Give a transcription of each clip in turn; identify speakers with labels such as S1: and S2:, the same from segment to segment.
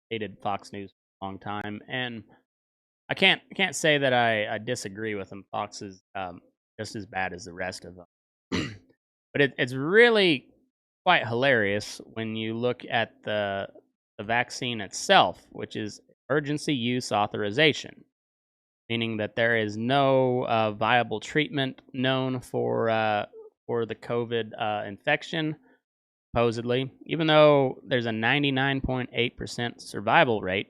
S1: hated Fox News for a long time, and I can't say that I disagree with them. Fox is just as bad as the rest of them, but it's really quite hilarious when you look at the vaccine itself, which is emergency use authorization, meaning that there is no viable treatment known for the COVID infection, supposedly, even though there's a 99.8% survival rate,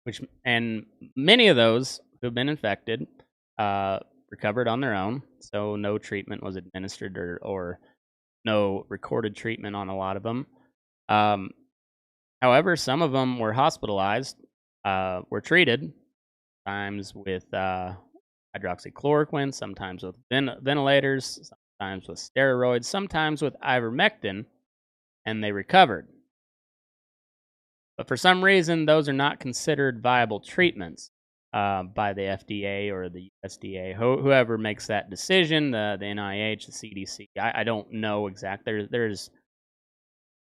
S1: which and many of those who've been infected uh, recovered on their own, so no treatment was administered or no recorded treatment on a lot of them. Um, However, some of them were hospitalized, were treated, sometimes with hydroxychloroquine, sometimes with ventilators, sometimes with steroids, sometimes with ivermectin, and they recovered. But for some reason, those are not considered viable treatments by the FDA or the USDA, whoever makes that decision, the NIH, the CDC. I don't know exactly. There's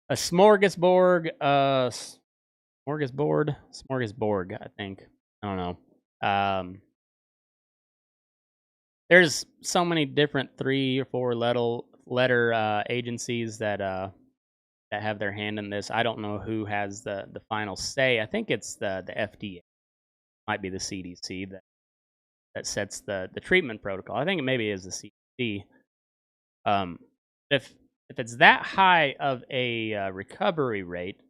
S1: a smorgasbord, I think. I don't know. There's so many different 3 or 4 letter agencies that have their hand in this. I don't know who has the final say. I think it's the FDA, might be the CDC that sets the treatment protocol. I think it maybe is the CDC. Um, if if it's that high of a recovery rate,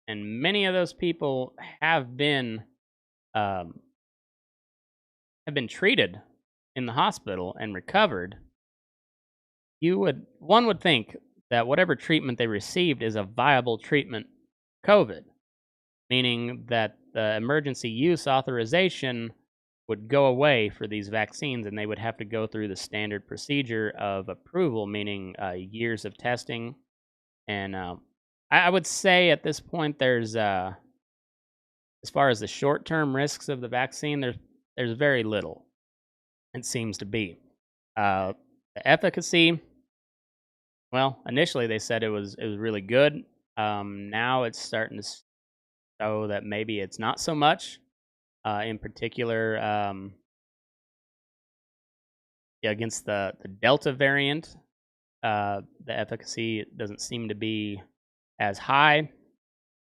S1: and many of those people um, have been treated in the hospital and recovered, one would think that whatever treatment they received is a viable treatment for COVID, meaning that the emergency use authorization would go away for these vaccines and they would have to go through the standard procedure of approval, meaning years of testing. And I would say at this point, as far as the short term risks of the vaccine, there's very little, it seems to be. The efficacy, well, initially they said it was really good. Now it's starting to show that maybe it's not so much. In particular, yeah, against the Delta variant, the efficacy doesn't seem to be as high.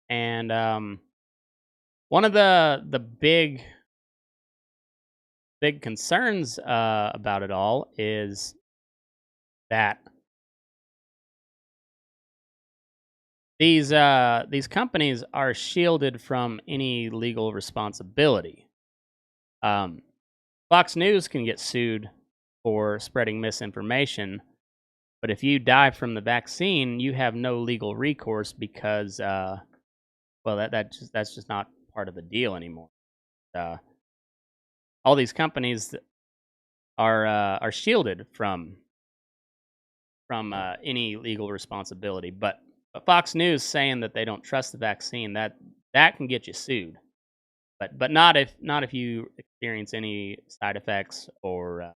S1: And one of the big concerns about it all is that these companies are shielded from any legal responsibility. Um, Fox News can get sued for spreading misinformation, but if you die from the vaccine, you have no legal recourse because, well, that's just not part of the deal anymore. Uh, all these companies are shielded from any legal responsibility, but Fox News saying that they don't trust the vaccine, that can get you sued. But not if you experience any side effects or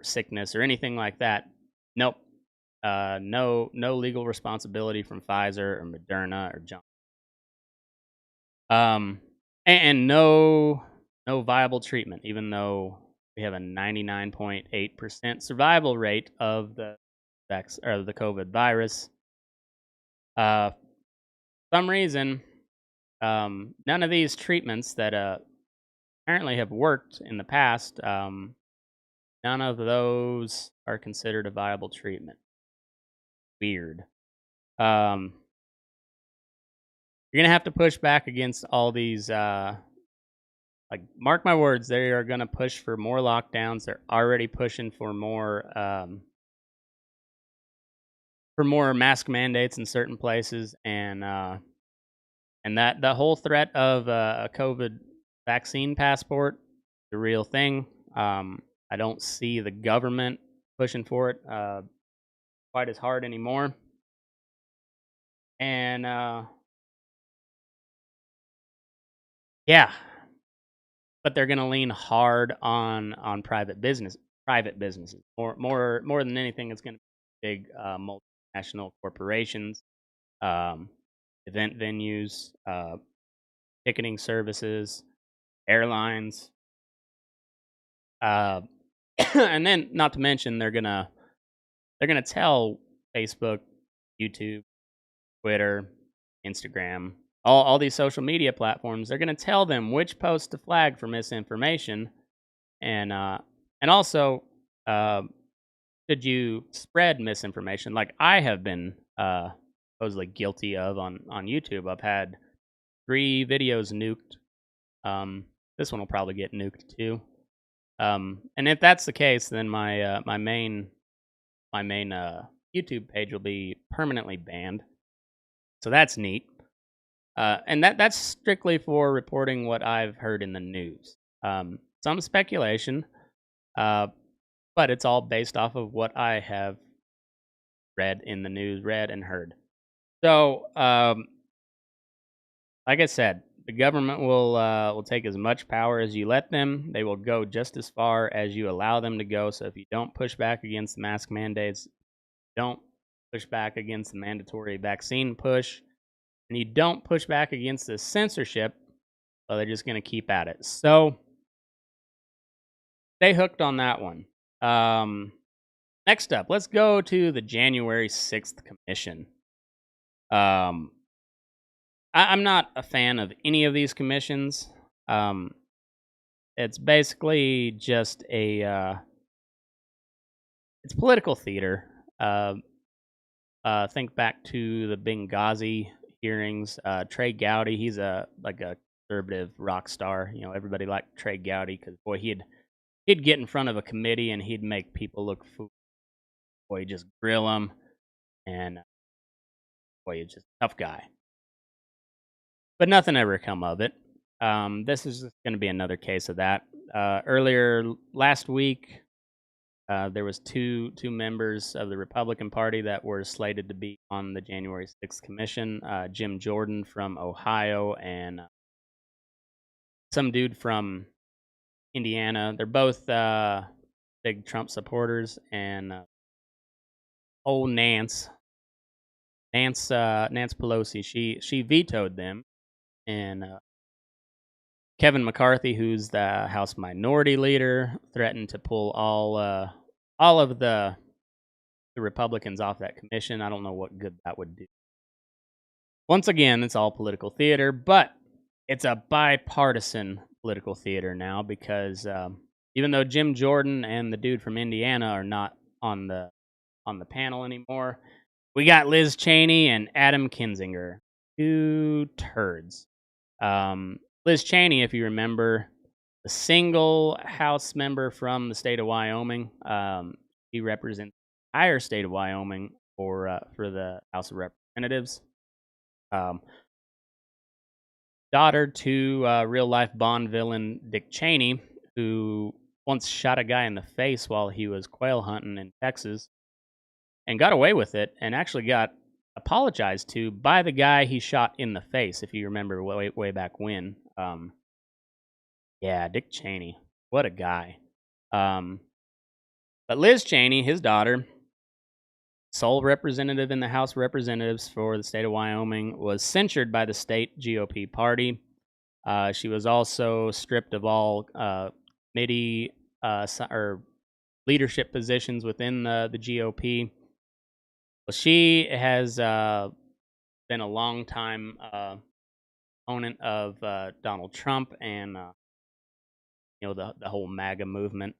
S1: sickness or anything like that. Nope. No legal responsibility from Pfizer or Moderna or Johnson. And no viable treatment, even though we have a 99.8% survival rate of the COVID virus. For some reason, none of these treatments that apparently have worked in the past, none of those are considered a viable treatment. Weird. Um, you're gonna have to push back against all these. Like, mark my words, they are gonna push for more lockdowns. They're already pushing for more mask mandates in certain places, and that the whole threat of a COVID vaccine passport, the real thing. I don't see the government pushing for it quite as hard anymore. And yeah, but they're going to lean hard on private businesses more than anything. It's going to be big multinational corporations. Um, event venues, ticketing services, airlines, uh, and then not to mention they're gonna tell Facebook, YouTube, Twitter, Instagram, all these social media platforms. They're gonna tell them which posts to flag for misinformation, and also, uh, should you spread misinformation, like I have been supposedly guilty of on YouTube. I've had 3 videos nuked. Um, this one will probably get nuked too. And if that's the case, then my main YouTube page will be permanently banned. So that's neat. And that's strictly for reporting what I've heard in the news. Some speculation, uh, but it's all based off of what I have read in the news, read and heard. So, like I said, the government will take as much power as you let them. They will go just as far as you allow them to go. So if you don't push back against the mask mandates, don't push back against the mandatory vaccine push, and you don't push back against the censorship, well, they're just going to keep at it. So stay hooked on that one. Next up, let's go to the January 6th Commission. Um, I'm not a fan of any of these commissions. Um, it's basically just it's political theater. Uh, think back to the Benghazi hearings. Trey Gowdy, he's like a conservative rock star. You know, everybody liked Trey Gowdy because boy, he'd get in front of a committee and he'd make people look foolish. Boy, he'd just grill them, and boy, he's just a tough guy. But nothing ever come of it. This is going to be another case of that. Earlier last week, there was two members of the Republican Party that were slated to be on the January 6th Commission. Jim Jordan from Ohio and some dude from Indiana. They're both big Trump supporters. And old Nance Pelosi, she vetoed them. And Kevin McCarthy, who's the House Minority Leader, threatened to pull all of the Republicans off that commission. I don't know what good that would do. Once again, it's all political theater, but it's a bipartisan political theater now because even though Jim Jordan and the dude from Indiana are not on the panel anymore, we got Liz Cheney and Adam Kinzinger, 2 turds. Liz Cheney, if you remember, the single House member from the state of Wyoming. He represents the entire state of Wyoming for the House of Representatives. Daughter to real life Bond villain Dick Cheney, who once shot a guy in the face while he was quail hunting in Texas and got away with it, and actually got apologized to by the guy he shot in the face, if you remember way back when. Yeah, Dick Cheney. What a guy. But Liz Cheney, his daughter, sole representative in the House of Representatives for the state of Wyoming, was censured by the state GOP party. She was also stripped of all committee or leadership positions within the GOP. Well, she has been a long-time opponent of Donald Trump and the whole MAGA movement.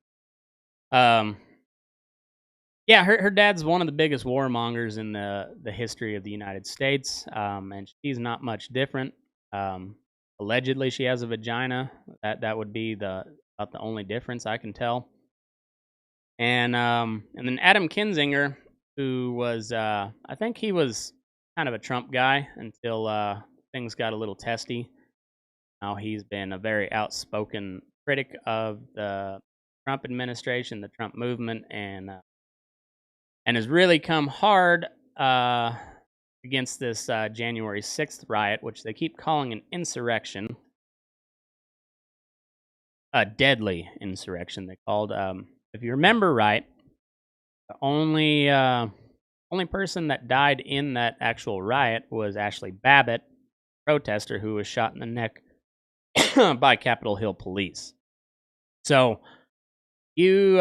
S1: Yeah, her dad's one of the biggest warmongers in the history of the United States, and she's not much different. Allegedly, she has a vagina. That would be about the only difference I can tell. And then Adam Kinzinger, who was I think he was kind of a Trump guy until things got a little testy. Now he's been a very outspoken critic of the Trump administration, the Trump movement, and has really come hard against this January 6th riot, which they keep calling an insurrection. A deadly insurrection, they called. If you remember right, the only Only person that died in that actual riot was Ashley Babbitt, protester who was shot in the neck by Capitol Hill police. So you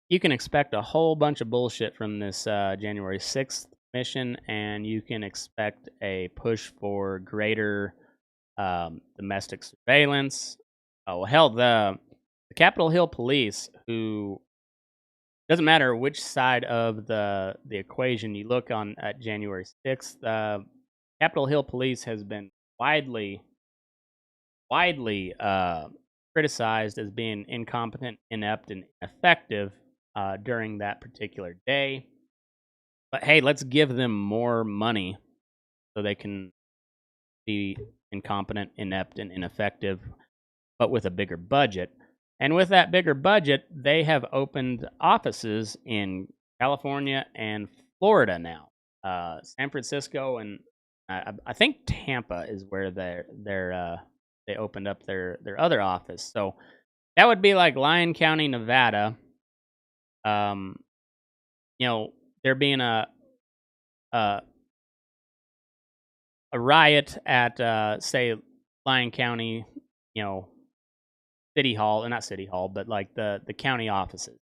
S1: you can expect a whole bunch of bullshit from this January 6th mission, and you can expect a push for greater domestic surveillance. Oh hell, the Capitol Hill police, who doesn't matter which side of the equation you look on at January 6th, Capitol Hill police has been widely widely criticized as being incompetent, inept, and ineffective during that particular day. But hey, let's give them more money so they can be incompetent, inept, and ineffective, but with a bigger budget. And with that bigger budget, they have opened offices in California and Florida now. San Francisco and I think Tampa is where they opened up their other office. So that would be like Lyon County, Nevada. Um, you know, there being a, a riot at say Lyon County, you know, city hall, not city hall, but like the county offices.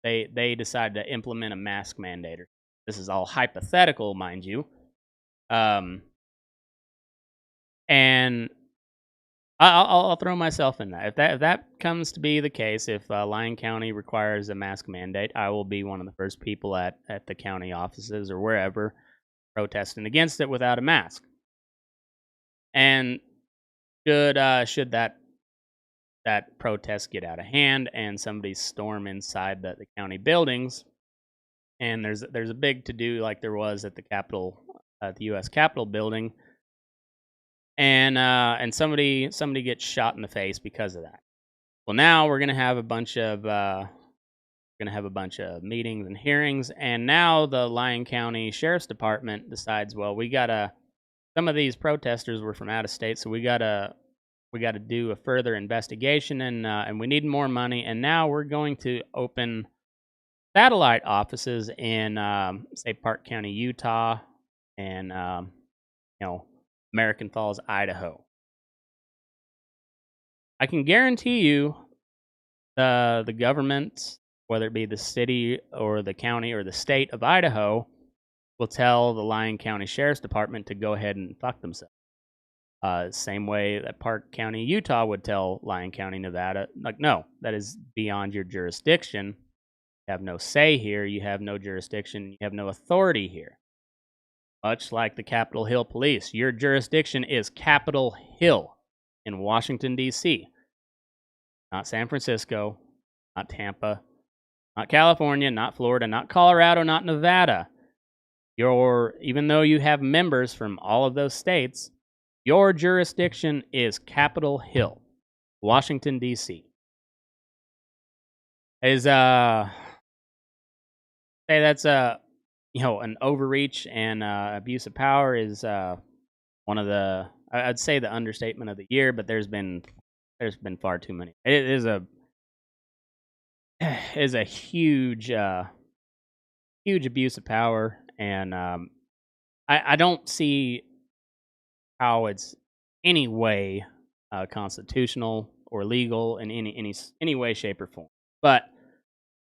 S1: They decide to implement a mask mandate. This is all hypothetical, mind you. And I'll throw myself in that. If that comes to be the case, if Lyon County requires a mask mandate, I will be one of the first people at the county offices or wherever protesting against it without a mask. And should that protest get out of hand and somebody storm inside the county buildings, and there's a big to do like there was at the U.S. Capitol building, and somebody gets shot in the face because of that. Well, now we're gonna have a bunch of meetings and hearings, and now the Lyon County Sheriff's Department decides, well, some of these protesters were from out of state, so we gotta do a further investigation, and we need more money, and now we're going to open satellite offices in say Park County, Utah, and American Falls, Idaho. I can guarantee you the government, whether it be the city or the county or the state of Idaho, will tell the Lyon County Sheriff's Department to go ahead and fuck themselves. Same way that Park County, Utah would tell Lyon County, Nevada, like, no, that is beyond your jurisdiction. You have no say here. You have no jurisdiction. You have no authority here. Much like the Capitol Hill Police, your jurisdiction is Capitol Hill in Washington, D.C., not San Francisco, not Tampa, not California, not Florida, not Colorado, not Nevada. Even though you have members from all of those states, your jurisdiction is Capitol Hill, Washington, D.C. Is say that's an overreach and abuse of power is one of I'd say the understatement of the year, but there's been far too many. It is a huge abuse of power, and I don't see how it's any way constitutional or legal in any way, shape, or form. But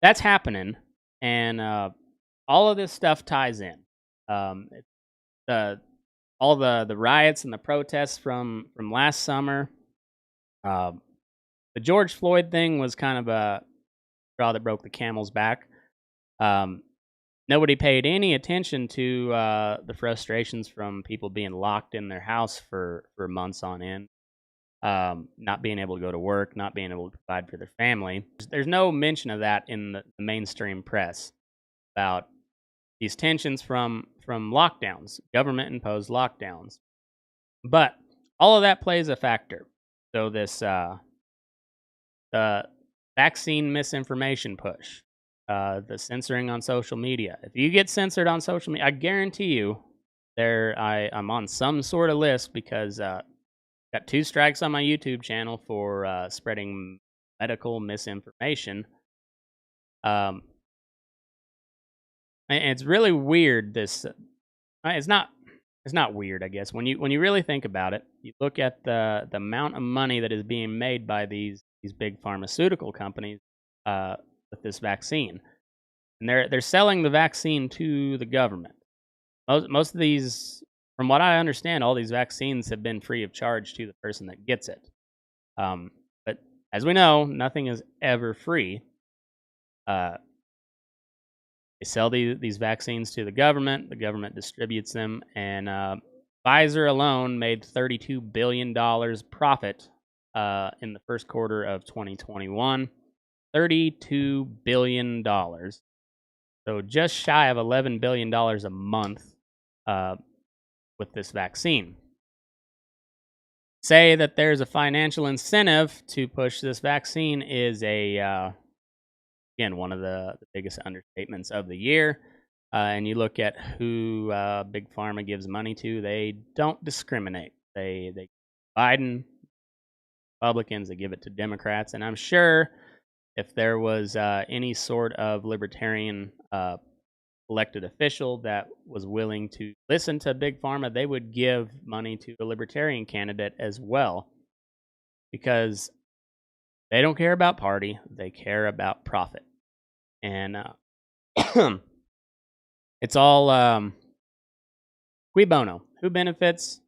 S1: that's happening, and all of this stuff ties in. All the riots and the protests from last summer. The George Floyd thing was kind of a straw that broke the camel's back. Nobody paid any attention to the frustrations from people being locked in their house for months on end, not being able to go to work, not being able to provide for their family. There's no mention of that in the mainstream press about these tensions from lockdowns, government-imposed lockdowns. But all of that plays a factor. So this the vaccine misinformation push, the censoring on social media. If you get censored on social media, I guarantee you, I'm on some sort of list because got 2 strikes on my YouTube channel for spreading medical misinformation. And it's really weird. It's not it's not weird, I guess. When you really think about it, you look at the amount of money that is being made by these big pharmaceutical companies with this vaccine, and they're selling the vaccine to the government. Most of these, from what I understand, all these vaccines have been free of charge to the person that gets it. But as we know, nothing is ever free. Uh, they sell these vaccines to the government. The government distributes them, and Pfizer alone made $32 billion profit in the first quarter of 2021. $32 billion. So just shy of $11 billion a month uh, with this vaccine. Say that there's a financial incentive to push this vaccine is again, one of the biggest understatements of the year. And you look at who Big Pharma gives money to, they don't discriminate. They Biden, Republicans, they give it to Democrats. And I'm sure if there was any sort of libertarian elected official that was willing to listen to Big Pharma, they would give money to a libertarian candidate as well, because they don't care about party, they care about profit. And it's all cui bono. Who benefits?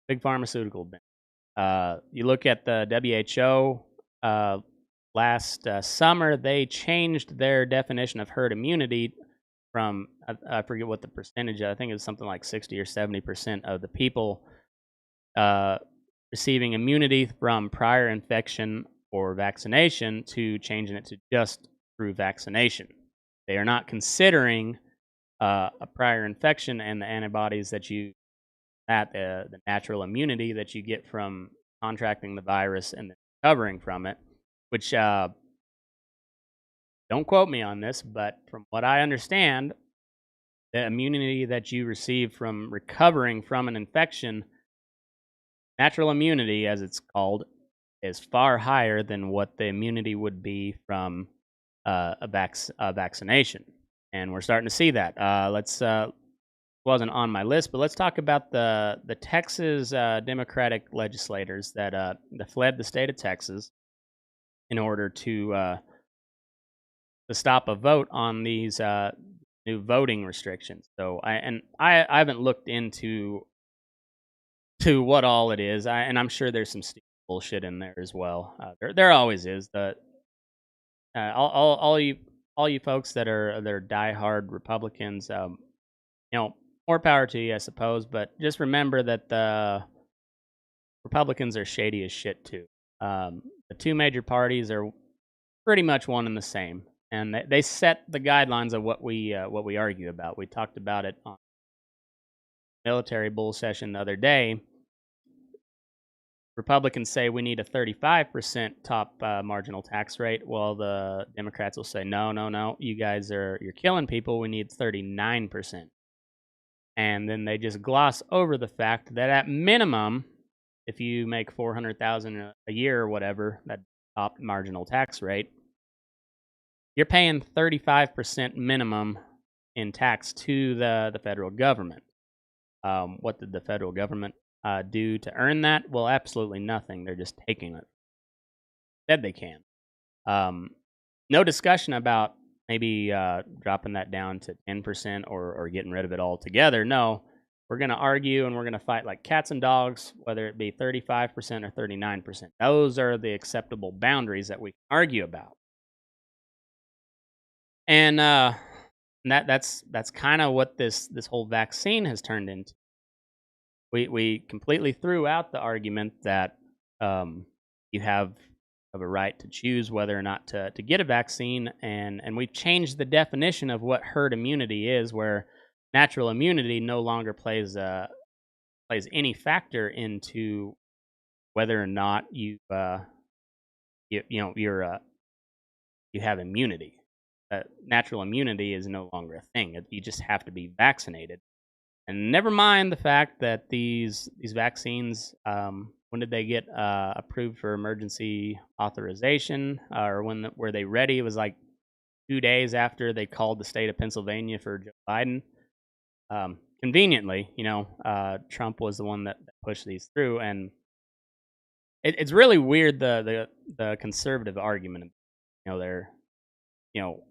S1: Big pharmaceutical benefits. You look at the WHO last summer, they changed their definition of herd immunity from, I forget what the percentage, I think it was something like 60 or 70% of the people receiving immunity from prior infection or vaccination, to changing it to just through vaccination. They are not considering a prior infection and the antibodies that the natural immunity that you get from contracting the virus and then recovering from it, which don't quote me on this, but from what I understand, the immunity that you receive from recovering from an infection, natural immunity as it's called, is far higher than what the immunity would be from a vaccination. And we're starting to see that. Let's wasn't on my list, but let's talk about the Texas Democratic legislators that fled the state of Texas in order to stop a vote on these new voting restrictions. So I haven't looked into what all it is, and I'm sure there's some stupid bullshit in there as well. There always is. All you folks that are diehard Republicans, more power to you, I suppose. But just remember that the Republicans are shady as shit too. The two major parties are pretty much one and the same, and they set the guidelines of what we argue about. We talked about it on military bull session the other day. Republicans say we need a 35% top marginal tax rate, while the Democrats will say, no, you guys you're killing people. We need 39%. And then they just gloss over the fact that at minimum, if you make $400,000 a year or whatever, that top marginal tax rate, you're paying 35% minimum in tax to the federal government. What did the federal government do to earn that? Well, absolutely nothing. They're just taking it. Said they can. No discussion about maybe dropping that down to 10% or getting rid of it altogether. No, we're going to argue and we're going to fight like cats and dogs, whether it be 35% or 39%. Those are the acceptable boundaries that we can argue about. And that's kind of what this whole vaccine has turned into. We completely threw out the argument that you have a right to choose whether or not to get a vaccine, and we've changed the definition of what herd immunity is, where natural immunity no longer plays any factor into whether or not you have immunity. Natural immunity is no longer a thing. You just have to be vaccinated. And never mind the fact that these vaccines, when did they get approved for emergency authorization, or were they ready? It was like 2 days after they called the state of Pennsylvania for Joe Biden. Conveniently, Trump was the one that pushed these through, and it's really weird the conservative argument. They're you know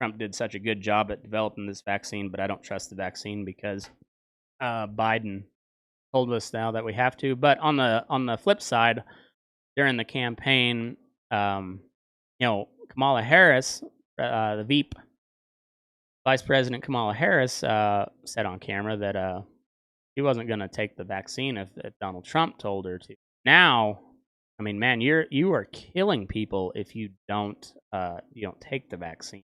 S1: Trump did such a good job at developing this vaccine, but I don't trust the vaccine because Biden told us now that we have to. But on the flip side, during the campaign, Kamala Harris, the VP, Vice President Kamala Harris, said on camera that she wasn't going to take the vaccine if Donald Trump told her to. Now, I mean, man, you are killing people if you don't take the vaccine,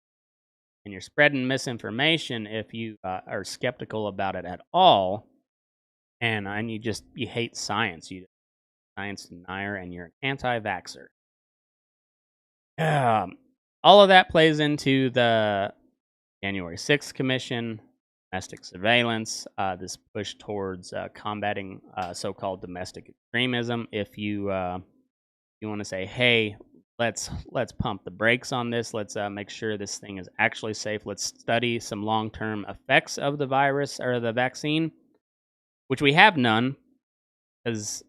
S1: and you're spreading misinformation if you are skeptical about it at all, and you hate science, you science denier, and you're an anti-vaxxer. All of that plays into the January 6th Commission, domestic surveillance, this push towards combating so-called domestic extremism. If you want to say, hey, let's pump the brakes on this. Let's make sure this thing is actually safe. Let's study some long-term effects of the virus or the vaccine, which we have none because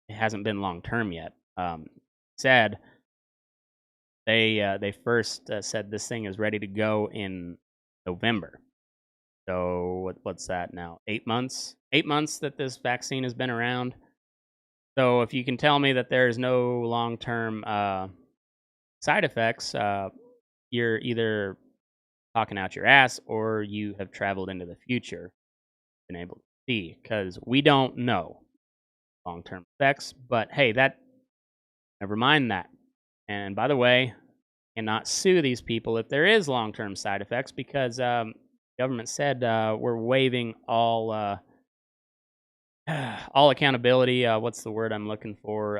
S1: it hasn't been long-term yet. Said they first said this thing is ready to go in November. So what's that now? 8 months? 8 months that this vaccine has been around. So if you can tell me that there's no long-term side effects, you're either talking out your ass or you have traveled into the future, been able to see, because we don't know long-term effects. But hey, never mind that. And by the way, cannot sue these people if there is long-term side effects because government said we're waiving all accountability. What's the word I'm looking for?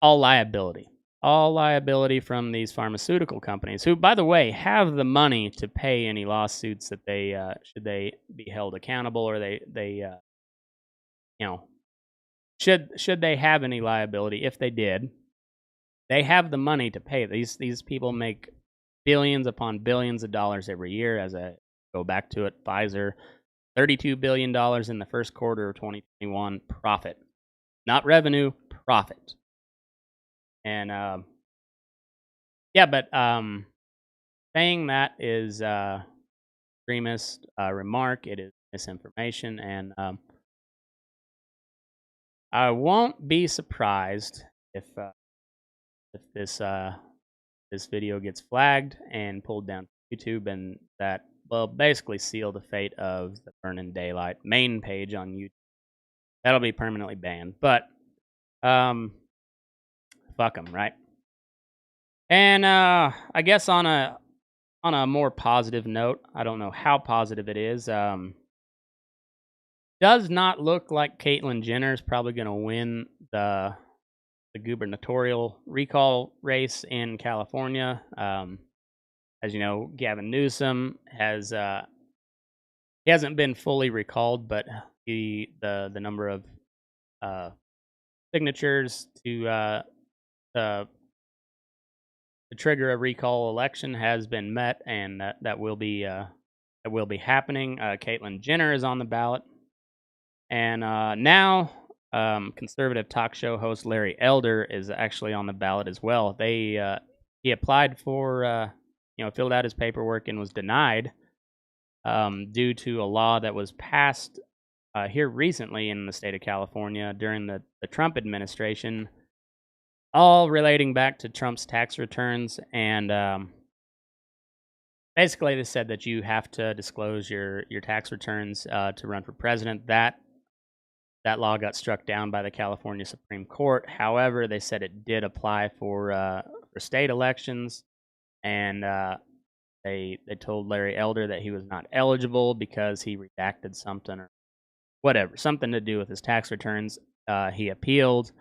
S1: All liability. All liability from these pharmaceutical companies, who, by the way, have the money to pay any lawsuits that they should they be held accountable, or they should they have any liability. If they did, they have the money to pay. These people make billions upon billions of dollars every year. As I go back to it, Pfizer, $32 billion in the first quarter of 2021 profit, not revenue, profit. And but saying that is extremist remark. It is misinformation, and I won't be surprised if this video gets flagged and pulled down to YouTube, and that will basically seal the fate of the Burning Daylight main page on YouTube. That'll be permanently banned. But fuck them, right? And I guess on a more positive note, I don't know how positive it is. Does not look like Caitlyn Jenner is probably going to win the gubernatorial recall race in California. As you know, Gavin Newsom he hasn't been fully recalled, but the number of signatures to trigger a recall election has been met, and that will be happening. Caitlyn Jenner is on the ballot, and now conservative talk show host Larry Elder is actually on the ballot as well. He applied for filled out his paperwork and was denied due to a law that was passed here recently in the state of California during the Trump administration, all relating back to Trump's tax returns. And basically they said that you have to disclose your tax returns to run for president. That law got struck down by the California Supreme Court. However, they said it did apply for state elections, and they told Larry Elder that he was not eligible because he redacted something or whatever, something to do with his tax returns. He appealed,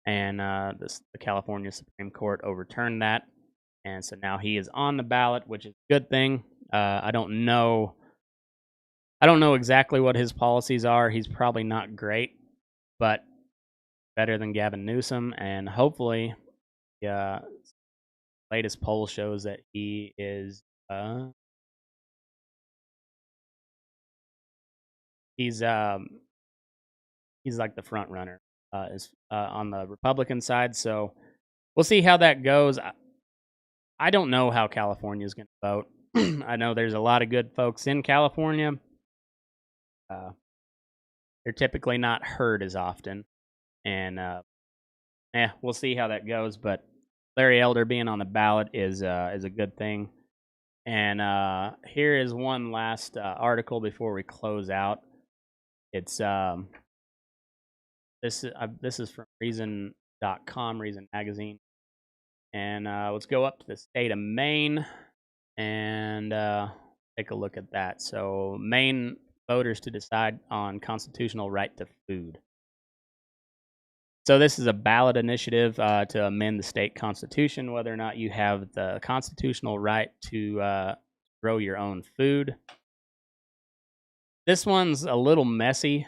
S1: and the California Supreme Court overturned that, and so now he is on the ballot, which is a good thing. I don't know exactly what his policies are. He's probably not great, but better than Gavin Newsom, and hopefully latest poll shows that he's he's like the front runner is on the Republican side. So we'll see how that goes. I don't know how California is going to vote. I know there's a lot of good folks in California. Uh, they're typically not heard as often, and we'll see how that goes. But Larry Elder being on the ballot is a good thing. And here is one last article before we close out. It's this is from Reason.com, Reason Magazine, and let's go up to the state of Maine and take a look at that. So, Maine voters to decide on constitutional right to food. So, this is a ballot initiative to amend the state constitution, whether or not you have the constitutional right to grow your own food. This one's a little messy,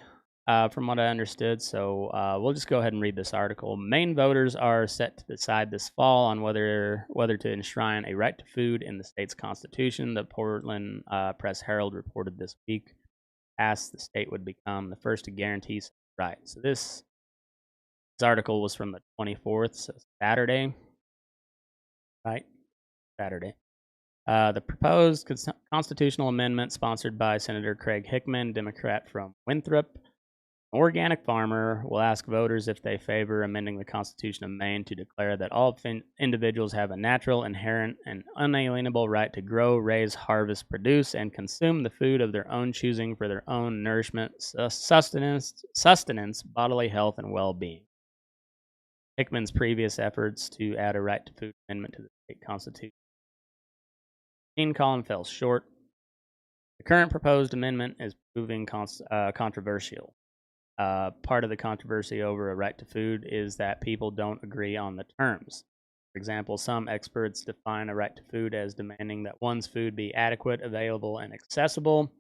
S1: from what I understood, so we'll just go ahead and read this article. Maine voters are set to decide this fall on whether to enshrine a right to food in the state's constitution. The Portland Press-Herald reported this week, asked the state would become the first to guarantee such right. So this article was from the 24th, so Saturday, right? Saturday. The proposed constitutional amendment, sponsored by Senator Craig Hickman, Democrat from Winthrop, an organic farmer, will ask voters if they favor amending the Constitution of Maine to declare that all individuals have a natural, inherent, and unalienable right to grow, raise, harvest, produce, and consume the food of their own choosing for their own nourishment, sustenance, bodily health, and well-being. Hickman's previous efforts to add a right to food amendment to the state constitution Colin fell short. The current proposed amendment is proving controversial. Part of the controversy over a right to food is that people don't agree on the terms. For example, some experts define a right to food as demanding that one's food be adequate, available, and accessible.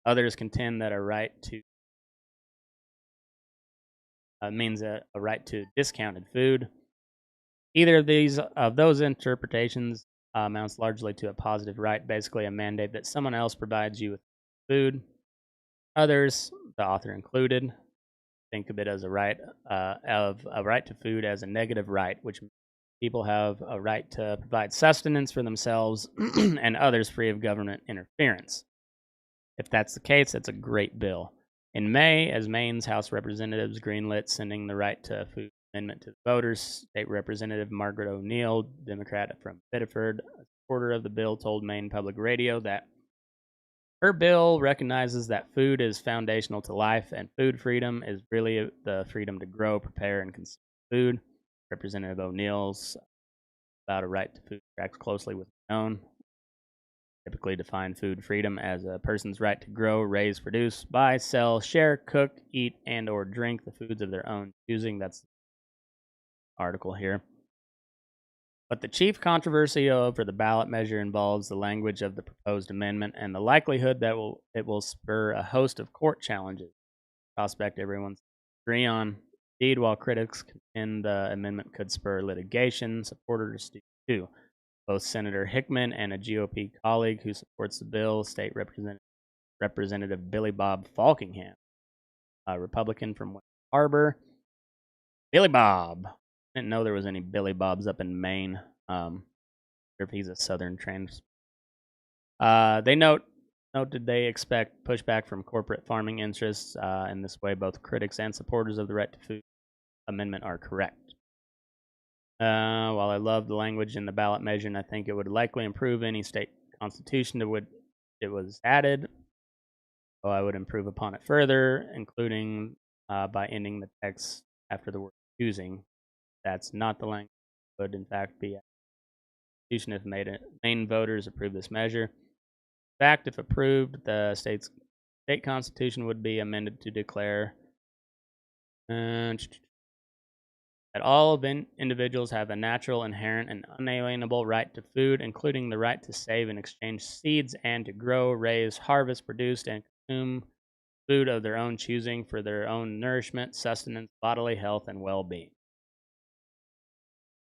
S1: Others contend that a right to means a right to discounted food. Either of those interpretations amounts largely to a positive right, basically a mandate that someone else provides you with food. Others, the author included, think of it as a right to food as a negative right, which people have a right to provide sustenance for themselves and others free of government interference. If that's the case, that's a great bill. In May, as Maine's House of Representatives greenlit sending the right to food amendment to the voters, State Representative Margaret O'Neill, Democrat from Biddeford, a supporter of the bill, told Maine Public Radio that her bill recognizes that food is foundational to life, and food freedom is really the freedom to grow, prepare, and consume food. Representative O'Neill's about a right to food tracks closely with my own. Typically define food freedom as a person's right to grow, raise, produce, buy, sell, share, cook, eat, and or drink the foods of their own choosing. That's the article here. But the chief controversy over the ballot measure involves the language of the proposed amendment and the likelihood that it will spur a host of court challenges. Prospect everyone agree on. Indeed, while critics contend the amendment could spur litigation, supporters do too. Both Senator Hickman and a GOP colleague who supports the bill, State Representative Billy Bob Falkingham, a Republican from West Harbor. Billy Bob. Didn't know there was any Billy Bobs up in Maine. If he's a Southern trans. They noted they expect pushback from corporate farming interests. In this way, both critics and supporters of the right to food amendment are correct. While I love the language in the ballot measure, and I think it would likely improve any state constitution to which it was added, so I would improve upon it further, including by ending the text after the word choosing. That's not the language that would, in fact, be constitution if Maine voters approve this measure. In fact, if approved, the state constitution would be amended to declare that all individuals have a natural, inherent, and unalienable right to food, including the right to save and exchange seeds and to grow, raise, harvest, produce, and consume food of their own choosing for their own nourishment, sustenance, bodily health, and well-being.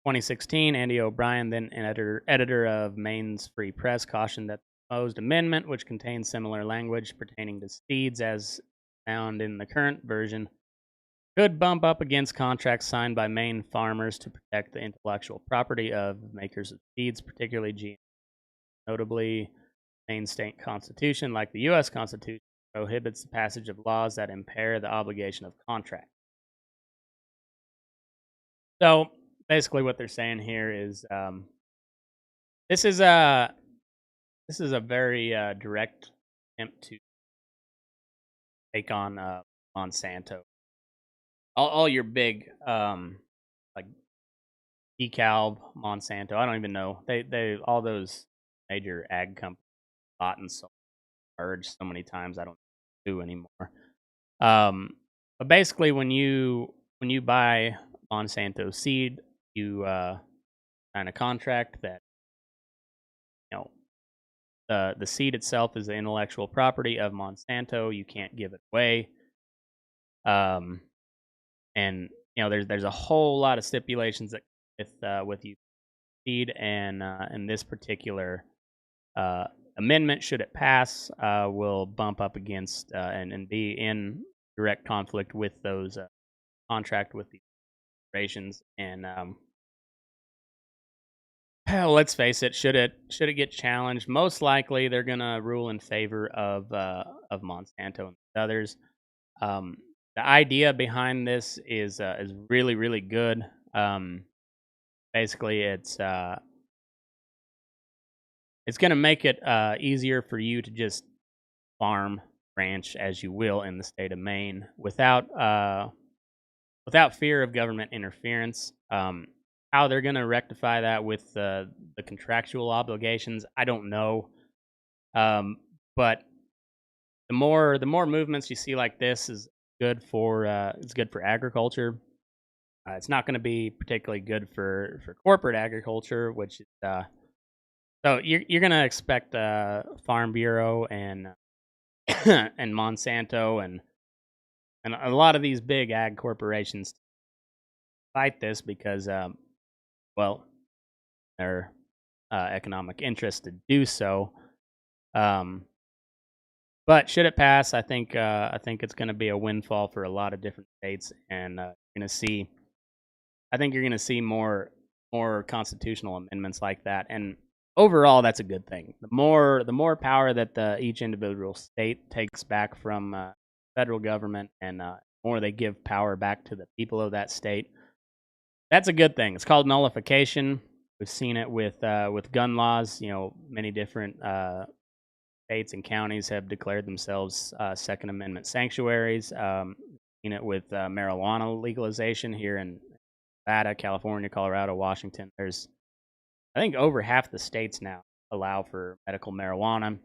S1: 2016, Andy O'Brien, then editor of Maine's Free Press, cautioned that the proposed amendment, which contains similar language pertaining to seeds as found in the current version, could bump up against contracts signed by Maine farmers to protect the intellectual property of makers of seeds, particularly GM. Notably, Maine state constitution, like the U.S. Constitution, prohibits the passage of laws that impair the obligation of contract. So basically, what they're saying here is this is a very direct attempt to take on Monsanto. All your big like DeKalb, Monsanto. I don't even know. They all those major ag companies bought and sold, merged so many times I don't do anymore. But basically, when you buy Monsanto seed, you sign a contract that you know the seed itself is the intellectual property of Monsanto. You can't give it away. And there's a whole lot of stipulations that with you seed, and this particular amendment, should it pass, will bump up against and be in direct conflict with those contract with the corporations. And let's face it, should it get challenged, most likely they're gonna rule in favor of Monsanto and others. The idea behind this is really, really good. Basically, it's going to make it easier for you to just farm, ranch as you will in the state of Maine without fear of government interference. How they're going to rectify that with the contractual obligations, I don't know. But the more movements you see like this is good for it's good for agriculture. It's not going to be particularly good for corporate agriculture, which is so you're going to expect Farm Bureau and and Monsanto and a lot of these big ag corporations to fight this because well, their economic interest to do so. But should it pass, I think it's going to be a windfall for a lot of different states, and you're going to see. I think you're going to see more constitutional amendments like that, and overall, that's a good thing. The more power that each individual state takes back from federal government, and more they give power back to the people of that state, that's a good thing. It's called nullification. We've seen it with gun laws. Many different states and counties have declared themselves Second Amendment sanctuaries. Seen it with marijuana legalization here in Nevada, California, Colorado, Washington. There's, I think, over half the states now allow for medical marijuana.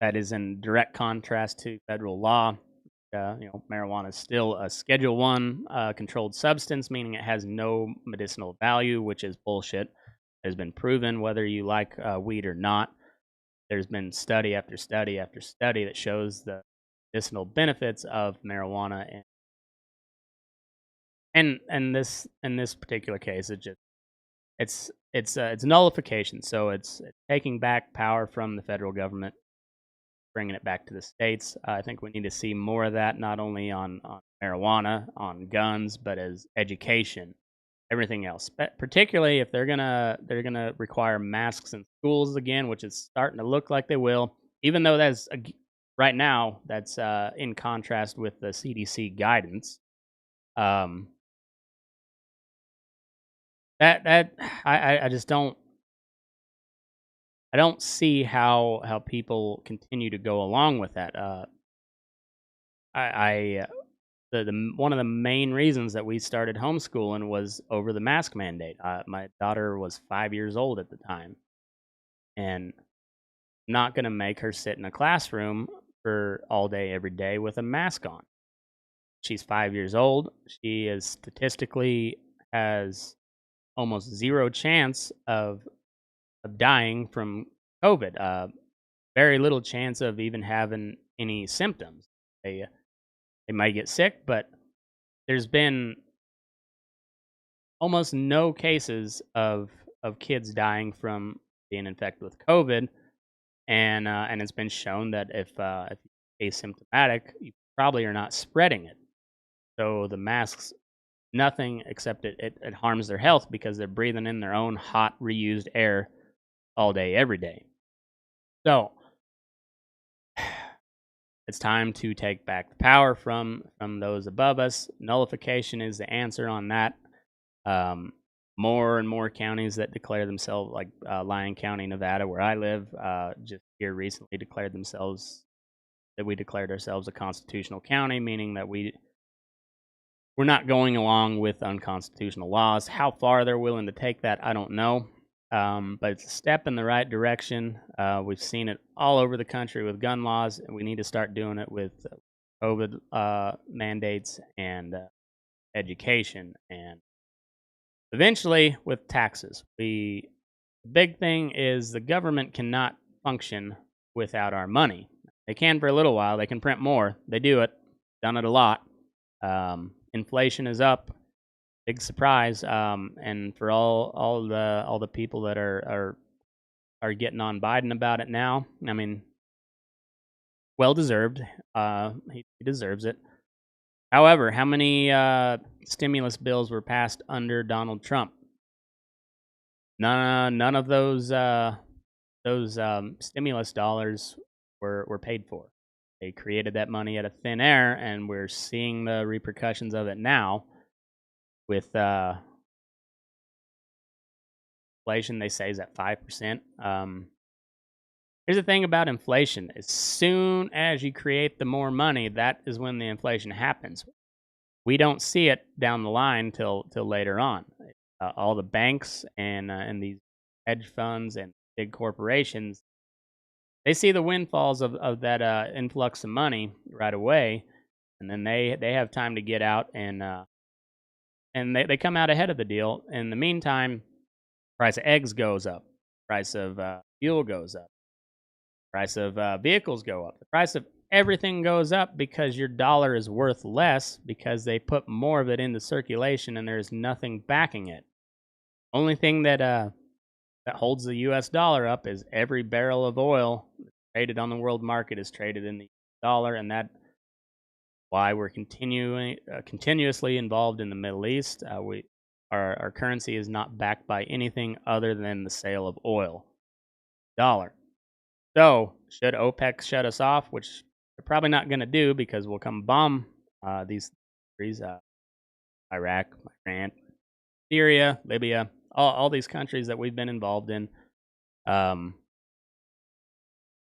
S1: That is in direct contrast to federal law. Marijuana is still a Schedule I controlled substance, meaning it has no medicinal value, which is bullshit. It has been proven whether you like weed or not. There's been study after study after study that shows the medicinal benefits of marijuana, and this in this particular case, it's nullification. So it's taking back power from the federal government, bringing it back to the states. I think we need to see more of that, not only on marijuana, on guns, but as education, everything else. But particularly if they're gonna require masks in schools again, which is starting to look like they will. Even though that's right now, that's in contrast with the CDC guidance. That I just don't see how people continue to go along with that. The one of the main reasons that we started homeschooling was over the mask mandate. My daughter was 5 years old at the time, and not going to make her sit in a classroom for all day every day with a mask on. She's 5 years old. She is statistically has almost zero chance of dying from COVID. Very little chance of even having any symptoms. They might get sick, but there's been almost no cases of kids dying from being infected with COVID, and it's been shown that if you're asymptomatic, you probably are not spreading it. So the masks, nothing except it harms their health because they're breathing in their own hot reused air all day, every day. So it's time to take back the power from those above us. Nullification is the answer on that. Um, More and more counties that declare themselves, like Lyon County, Nevada, where I live, just here recently declared themselves that we declared ourselves a constitutional county, meaning that we're not going along with unconstitutional laws. How far they're willing to take that, I don't know. But it's a step in the right direction. We've seen it all over the country with gun laws, and we need to start doing it with COVID mandates and education, and eventually with taxes. The big thing is the government cannot function without our money. They can for a little while. They can print more. They do it. Done it a lot. Inflation is up. Big surprise. And for all the people that are getting on Biden about it now, I mean, well deserved. He deserves it. However, how many stimulus bills were passed under Donald Trump? None of those stimulus dollars were paid for. They created that money out of thin air, and we're seeing the repercussions of it now with inflation. They say is at 5%. Here's the thing about inflation: as soon as you create the more money, that is when the inflation happens. We don't see it down the line till later on. All the banks and these hedge funds and big corporations, they see the windfalls of that influx of money right away, and then they have time to get out and they come out ahead of the deal. In the meantime, price of eggs goes up, price of fuel goes up, price of vehicles go up, the price of everything goes up because your dollar is worth less because they put more of it into circulation and there's nothing backing it. Only thing that holds the U.S. dollar up is every barrel of oil traded on the world market is traded in the dollar, and that's why we're continuously involved in the Middle East. Our currency is not backed by anything other than the sale of oil, dollar. So should OPEC shut us off, which they're probably not going to do because we'll come bomb these countries, Iraq, Iran, Syria, Libya, all these countries that we've been involved in.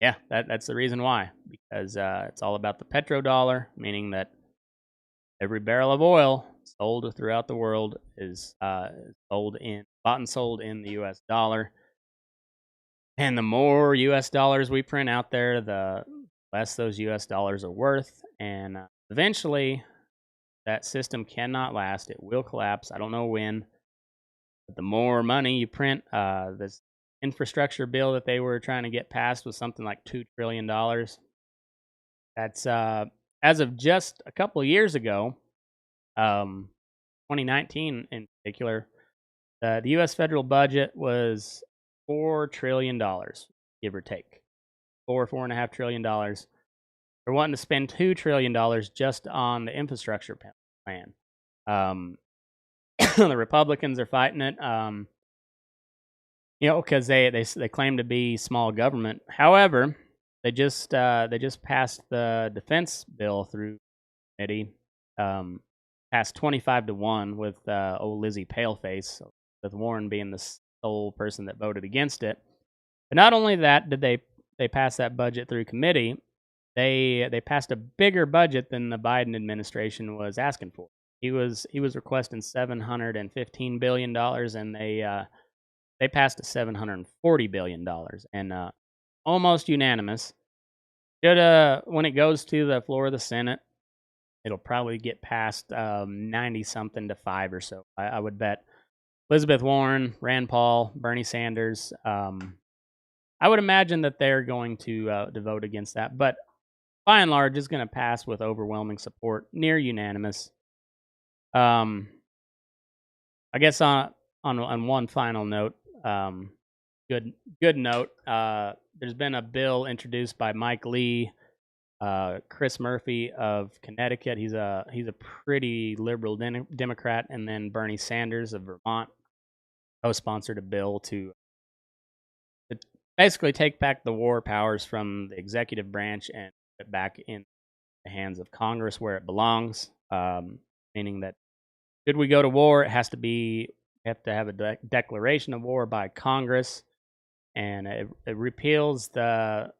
S1: Yeah, that's the reason why, because it's all about the petrodollar, meaning that every barrel of oil sold throughout the world is bought and sold in the U.S. dollar. And the more U.S. dollars we print out there, the less those U.S. dollars are worth. And eventually, that system cannot last. It will collapse. I don't know when. But the more money you print, this infrastructure bill that they were trying to get passed was something like $2 trillion. That's as of just a couple of years ago, 2019 in particular, the U.S. federal budget was $4 trillion, give or take. $4.5 trillion. They're wanting to spend $2 trillion just on the infrastructure plan. The Republicans are fighting it, because they claim to be small government. However, they just passed the defense bill through committee, passed 25-1 with old Lizzie Paleface, with Warren being the sole person that voted against it. But not only that did they pass that budget through committee, they passed a bigger budget than the Biden administration was asking for. He was requesting $715 billion, and they passed a $740 billion, and almost unanimous. When it goes to the floor of the Senate, it'll probably get past 90 something to 5 or so. I would bet Elizabeth Warren, Rand Paul, Bernie Sanders. I would imagine that they're going to vote against that, but by and large, it's going to pass with overwhelming support, near unanimous. I guess on one final note, good good note. There's been a bill introduced by Mike Lee, Chris Murphy of Connecticut. He's a pretty liberal Democrat, and then Bernie Sanders of Vermont co-sponsored a bill to basically take back the war powers from the executive branch and put it back in the hands of Congress where it belongs. Meaning that should we go to war, it has to be have to have a declaration of war by Congress, and it repeals the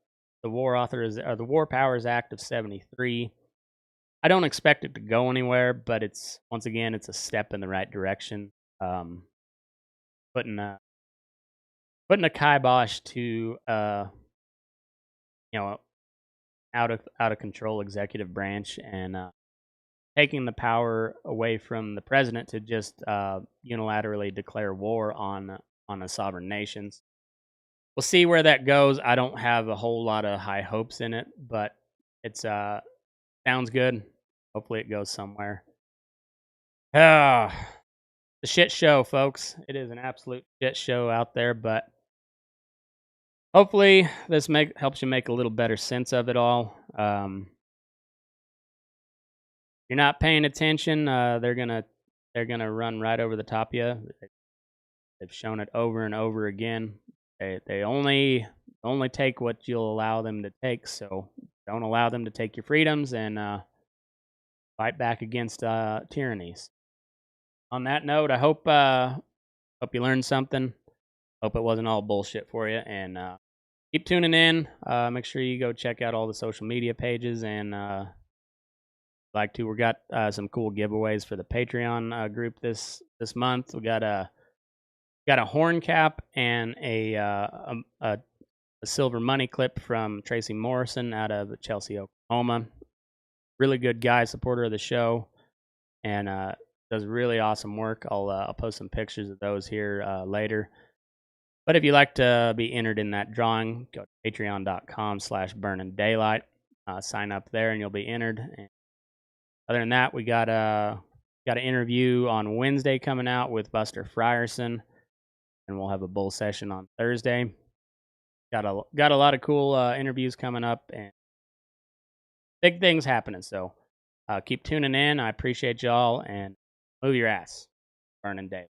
S1: the War Powers Act of '73. I don't expect it to go anywhere, but it's once again it's a step in the right direction. Um, putting a putting a kibosh to you know out of control executive branch and taking the power away from the president to just unilaterally declare war on a sovereign nations. We'll see where that goes. I don't have a whole lot of high hopes in it, but it's sounds good. Hopefully, it goes somewhere. Ah, the shit show, folks. It is an absolute shit show out there, but hopefully, this helps you make a little better sense of it all. You're not paying attention, they're gonna run right over the top of you. They've shown it over and over again. They only take what you'll allow them to take. So don't allow them to take your freedoms and fight back against tyrannies. On that note, I hope you learned something. Hope it wasn't all bullshit for you, and keep tuning in. Make sure you go check out all the social media pages and we got some cool giveaways for the Patreon group this month. We got a horn cap and a silver money clip from Tracy Morrison out of Chelsea, Oklahoma. Really good guy, supporter of the show, and does really awesome work. I'll post some pictures of those here later. But if you'd like to be entered in that drawing, go to patreon.com/burningdaylight. Sign up there and you'll be entered. And other than that, we got an interview on Wednesday coming out with Buster Frierson, and we'll have a bull session on Thursday. Got a lot of cool interviews coming up and big things happening. So keep tuning in. I appreciate y'all, and move your ass. Burning Day.